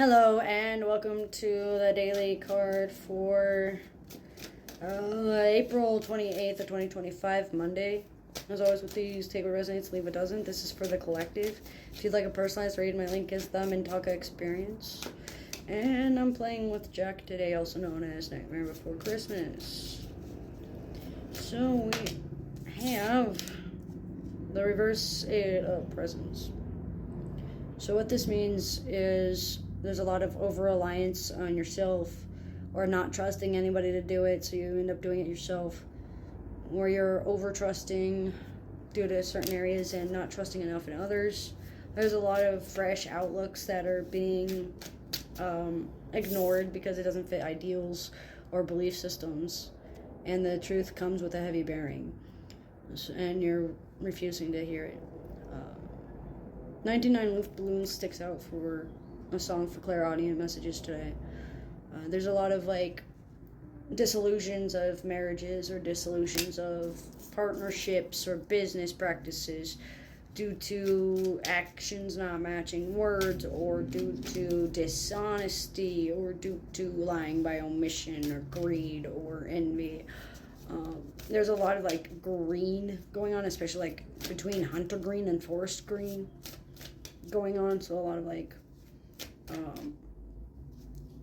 Hello and welcome to the daily card for April 28th of 2025, Monday. As always with these, take what resonates, leave what doesn't. This is for the collective. If you'd like a personalized read, my link is the Mintaka Experience. And I'm playing with Jack today, also known as Nightmare Before Christmas. So we have the reverse Eight of Presents. So what this means is there's a lot of over-reliance on yourself or not trusting anybody to do it, so you end up doing it yourself. Or you're over-trusting due to certain areas and not trusting enough in others. There's a lot of fresh outlooks that are being ignored because it doesn't fit ideals or belief systems. And the truth comes with a heavy bearing. And you're refusing to hear it. 99 Luft Balloons sticks out for a song for clairaudient messages today. There's a lot of disillusions of marriages or dissolutions of partnerships or business practices due to actions not matching words, or due to dishonesty, or due to lying by omission or greed or envy. There's a lot of green going on, especially between hunter green and forest green going on. So a lot of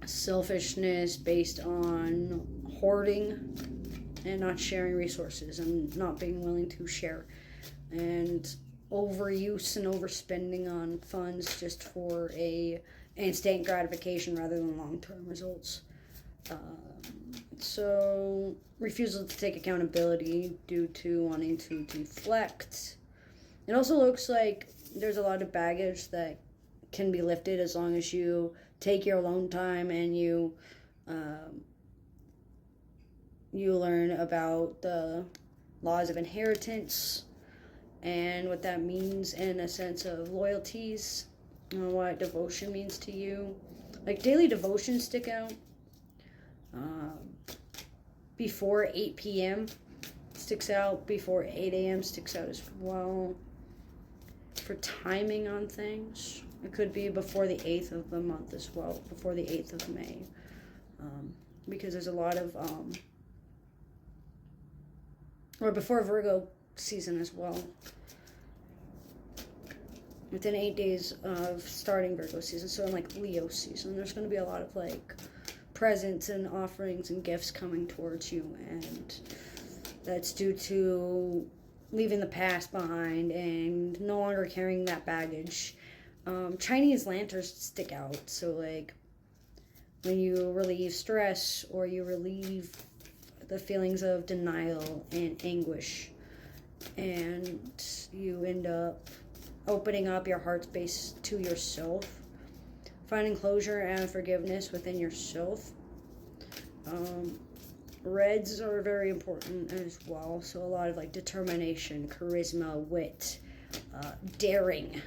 selfishness based on hoarding and not sharing resources and not being willing to share, and overuse and overspending on funds just for a instant gratification rather than long-term results. So refusal to take accountability due to wanting to deflect. It also looks like there's a lot of baggage that can be lifted as long as you take your alone time and you learn about the laws of inheritance and what that means in a sense of loyalties, what devotion means to you. Daily devotions stick out. Before 8 p.m. sticks out. Before 8 a.m. sticks out as well. For timing on things, it could be before the 8th of the month as well, before the 8th of May, because there's a lot of or before Virgo season as well. Within 8 days of starting Virgo season, so in Leo season, there's going to be a lot of presents and offerings and gifts coming towards you, and that's due to leaving the past behind and no longer carrying that baggage. Chinese lanterns stick out, so when you relieve stress or you relieve the feelings of denial and anguish, and you end up opening up your heart space to yourself, finding closure and forgiveness within yourself. Reds are very important as well, so a lot of determination, charisma, wit, daring,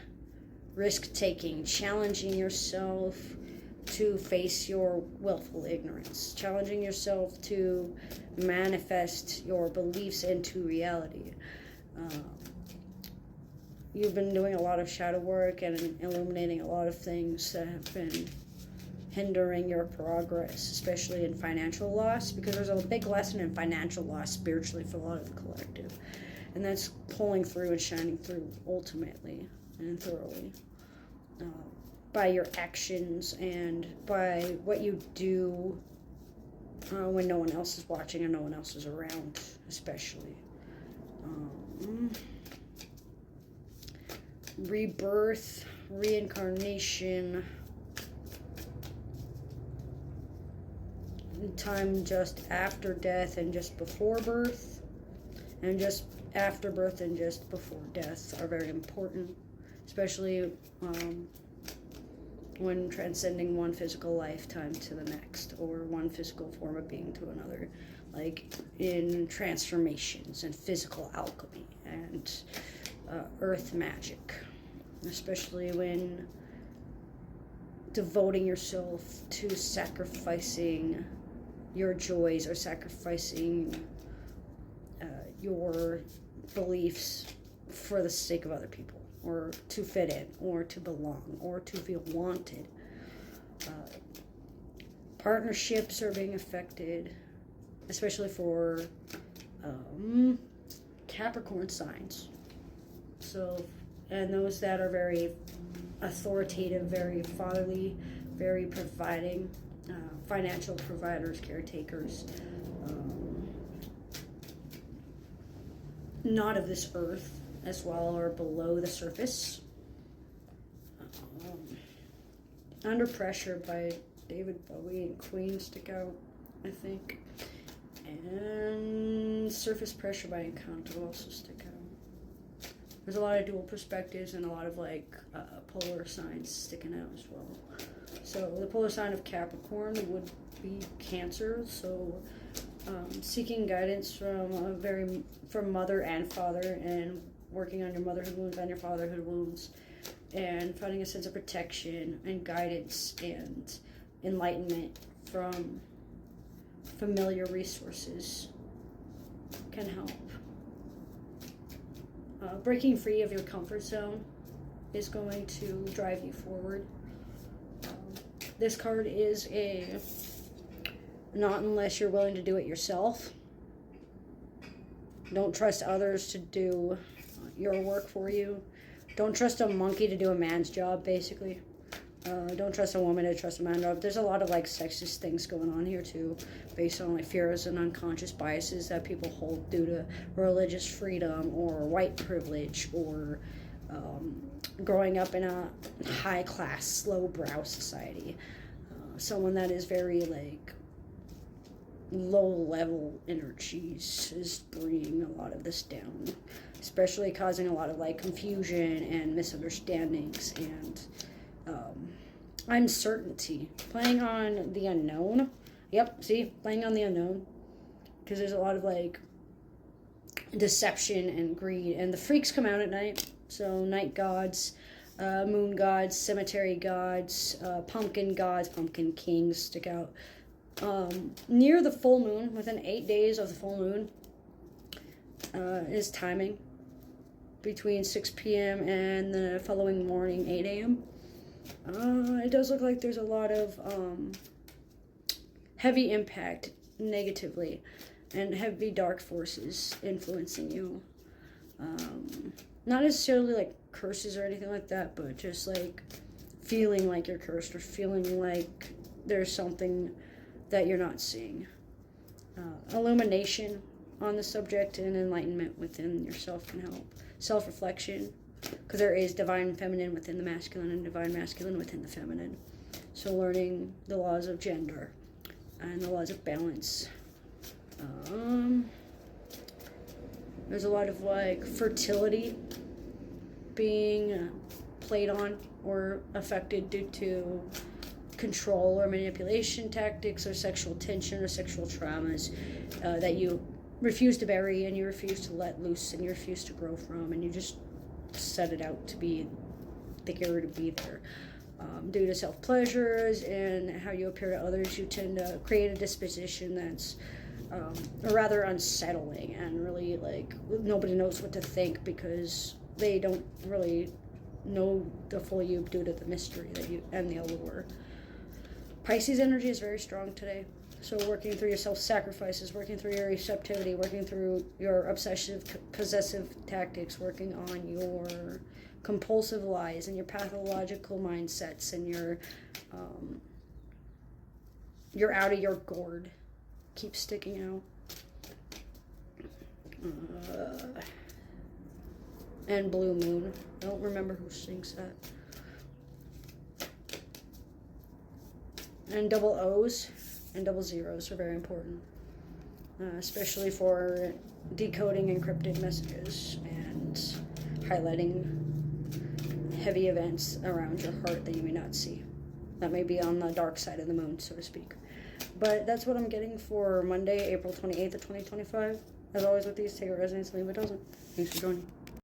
risk-taking, challenging yourself to face your willful ignorance, challenging yourself to manifest your beliefs into reality. You've been doing a lot of shadow work and illuminating a lot of things that have been hindering your progress, especially in financial loss, because there's a big lesson in financial loss spiritually for a lot of the collective, and that's pulling through and shining through ultimately and thoroughly by your actions and by what you do when no one else is watching and no one else is around, especially. Rebirth, reincarnation, time just after death and just before birth, and just after birth and just before death are very important, especially when transcending one physical lifetime to the next, or one physical form of being to another, in transformations and physical alchemy and earth magic, especially when devoting yourself to sacrificing your joys or sacrificing your beliefs for the sake of other people, or to fit in, or to belong, or to feel wanted. Partnerships are being affected, especially for Capricorn signs. So, and those that are very authoritative, very fatherly, very providing, financial providers, caretakers, not of this earth as well, or below the surface. Under Pressure by David Bowie and Queen stick out, I think. And Surface Pressure by Encanto also stick out. There's a lot of dual perspectives and a lot of like polar signs sticking out as well. So the polar sign of Capricorn would be Cancer. So seeking guidance from mother and father, and working on your motherhood wounds, on your fatherhood wounds, and finding a sense of protection and guidance and enlightenment from familiar resources can help. Breaking free of your comfort zone is going to drive you forward. This card is a not unless you're willing to do it yourself. Don't trust others to do your work for you. Don't trust a monkey to do a man's job, basically. Don't trust a woman to trust a man job. There's a lot of like sexist things going on here too, based on like fears and unconscious biases that people hold due to religious freedom or white privilege or growing up in a high class, lowbrow society. Someone that is very like low level energies is bringing a lot of this down, especially causing a lot of like confusion and misunderstandings and uncertainty. Playing on the unknown. Yep, see, playing on the unknown, because there's a lot of like deception and greed, and the freaks come out at night. So night gods, moon gods, cemetery gods, pumpkin gods, pumpkin kings stick out. Near the full moon, within 8 days of the full moon, is timing between 6 p.m. and the following morning, 8 a.m. It does look like there's a lot of heavy impact negatively and heavy dark forces influencing you. Not necessarily like curses or anything like that, but just like feeling like you're cursed or feeling like there's something that you're not seeing. Illumination on the subject and enlightenment within yourself can help. Self-reflection, because there is divine feminine within the masculine and divine masculine within the feminine. So learning the laws of gender and the laws of balance. There's a lot of like fertility being played on or affected due to control or manipulation tactics or sexual tension or sexual traumas that you refuse to bury and you refuse to let loose and you refuse to grow from, and you just set it out to be thicker to be there. Due to self-pleasures and how you appear to others, you tend to create a disposition that's rather unsettling, and really like nobody knows what to think because they don't really know the full you due to the mystery that you and the allure. Pisces energy is very strong today. So working through your self-sacrifices, working through your receptivity, working through your obsessive, possessive tactics, working on your compulsive lies and your pathological mindsets and your you're out of your gourd. Keep sticking out. And Blue Moon. I don't remember who sings that. And double O's and double zeros are very important, especially for decoding encrypted messages and highlighting heavy events around your heart that you may not see. That may be on the dark side of the moon, so to speak. But that's what I'm getting for Monday, April 28th of 2025. As always with these, take a resonance, leave a dozen. Thanks for joining.